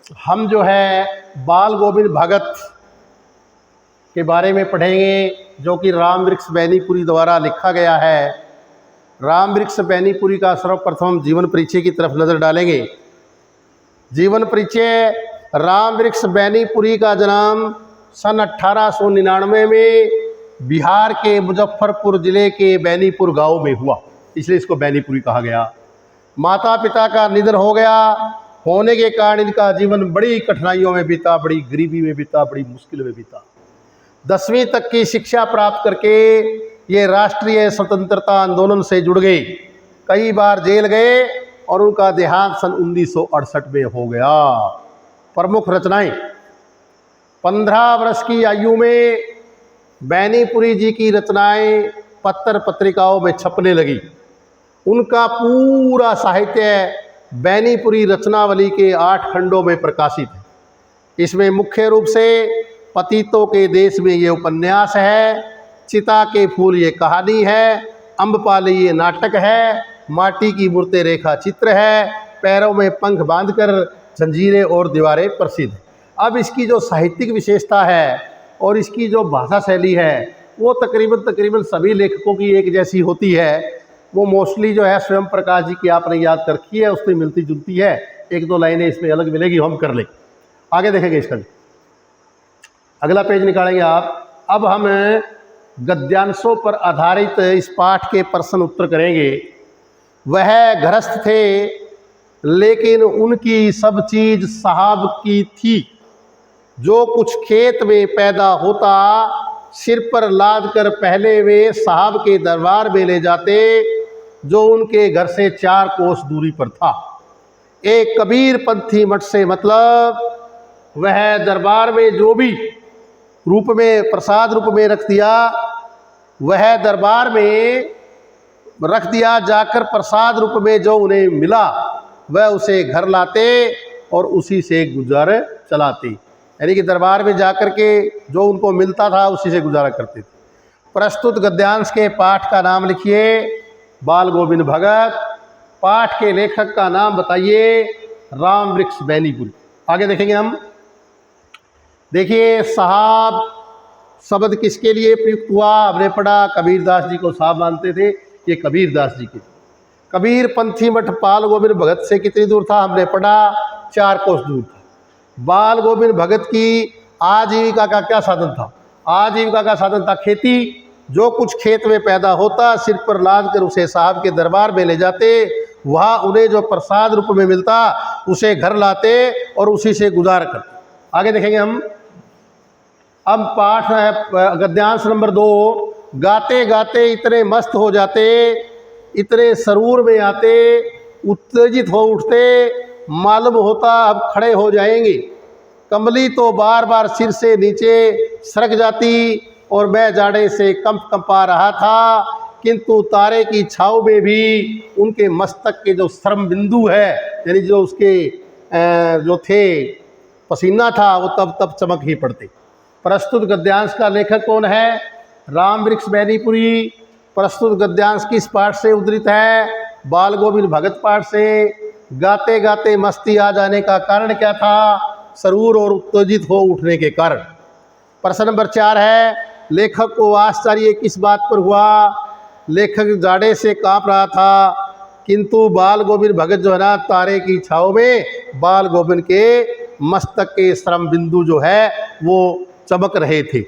हम जो है बाल गोविंद भगत के बारे में पढ़ेंगे, जो कि राम वृक्ष बैनीपुरी द्वारा लिखा गया है। राम वृक्ष बैनीपुरी का सर्वप्रथम हम जीवन परिचय की तरफ नज़र डालेंगे। जीवन परिचय: राम वृक्ष बैनीपुरी का जन्म सन 1899 में बिहार के मुजफ्फरपुर ज़िले के बैनीपुर गांव में हुआ, इसलिए इसको बैनीपुरी कहा गया। माता पिता का निधन हो गया होने के कारण इनका जीवन बड़ी कठिनाइयों में बीता, बड़ी गरीबी में बीता, बड़ी मुश्किल में बीता। 10वीं तक की शिक्षा प्राप्त करके ये राष्ट्रीय स्वतंत्रता आंदोलन से जुड़ गए। कई बार जेल गए और उनका देहांत सन 1968 में हो गया। प्रमुख रचनाएं: 15 वर्ष की आयु में बैनीपुरी जी की रचनाएं पत्र पत्रिकाओं में छपने लगी। उनका पूरा साहित्य बैनीपुरी रचनावली के 8 खंडों में प्रकाशित है। इसमें मुख्य रूप से पतितों के देश में ये उपन्यास है, चिता के फूल ये कहानी है, अम्बपाली ये नाटक है, माटी की मूर्तें रेखा चित्र है, पैरों में पंख बांधकर जंजीरें और दीवारें प्रसिद्ध है। अब इसकी जो साहित्यिक विशेषता है और इसकी जो भाषा शैली है वो तकरीबन सभी लेखकों की एक जैसी होती है। वो मोस्टली जो है स्वयं प्रकाश जी की आपने याद कर रखी है, उससे मिलती जुलती है। 1-2 लाइनें इसमें अलग मिलेगी, हम कर लें। आगे देखेंगे इसका अगला पेज निकालेंगे आप। अब हम गद्यांशों पर आधारित इस पाठ के प्रश्न उत्तर करेंगे। वह गृहस्थ थे लेकिन उनकी सब चीज़ साहब की थी। जो कुछ खेत में पैदा होता सिर पर लाद कर पहले वे साहब के दरबार में ले जाते, जो उनके घर से 4 कोस दूरी पर था। एक कबीर पंथी मठ से मतलब वह दरबार में जो भी रूप में प्रसाद रूप में रख दिया, वह दरबार में रख दिया जाकर प्रसाद रूप में जो उन्हें मिला वह उसे घर लाते और उसी से गुजार चलाते। यानी कि दरबार में जाकर के जो उनको मिलता था उसी से गुजारा करते थे। प्रस्तुत गद्यांश के पाठ का नाम लिखिए। बाल गोविंद भगत। पाठ के लेखक का नाम बताइए। राम वृक्ष बैनीपुरी। आगे देखेंगे हम। देखिए, साहब शब्द किसके लिए प्रयुक्त हुआ? हमने पढ़ा कबीरदास जी को साहब मानते थे, ये कबीरदास जी के। कबीर पंथी मठ बाल गोविंद भगत से कितनी दूर था? हमने पढ़ा 4 कोस दूर था। बाल गोविंद भगत की आजीविका का क्या साधन था? आजीविका का साधन था खेती। जो कुछ खेत में पैदा होता सिर पर लाद कर उसे साहब के दरबार में ले जाते, वहाँ उन्हें जो प्रसाद रूप में मिलता उसे घर लाते और उसी से गुजार करते। आगे देखेंगे हम। अब पाठ है गद्यांश नंबर 2। गाते गाते इतने मस्त हो जाते, इतने सरूर में आते, उत्तेजित हो उठते, मालूम होता अब खड़े हो जाएंगे। कमली तो बार बार सिर से नीचे सरक जाती और मैं जाड़े से कंपा रहा था, किंतु तारे की छाँव में भी उनके मस्तक के जो श्रम बिंदु है, यानी जो उसके जो थे पसीना था, वो तब तब चमक ही पड़ते। प्रस्तुत गद्यांश का लेखक कौन है? राम वृक्ष बैनीपुरी। प्रस्तुत गद्यांश किस पाठ से उद्धृत है? बाल गोविंद भगत पाठ से। गाते गाते मस्ती आ जाने का कारण क्या था? सरूर और उत्तेजित हो उठने के कारण। प्रश्न नंबर 4 है, लेखक को आश्चर्य किस बात पर हुआ? लेखक जाड़े से कांप रहा था, किंतु बाल गोविंद भगत जो है ना, तारे की छाँव में बाल गोविंद के मस्तक के श्रम बिंदु जो है वो चमक रहे थे।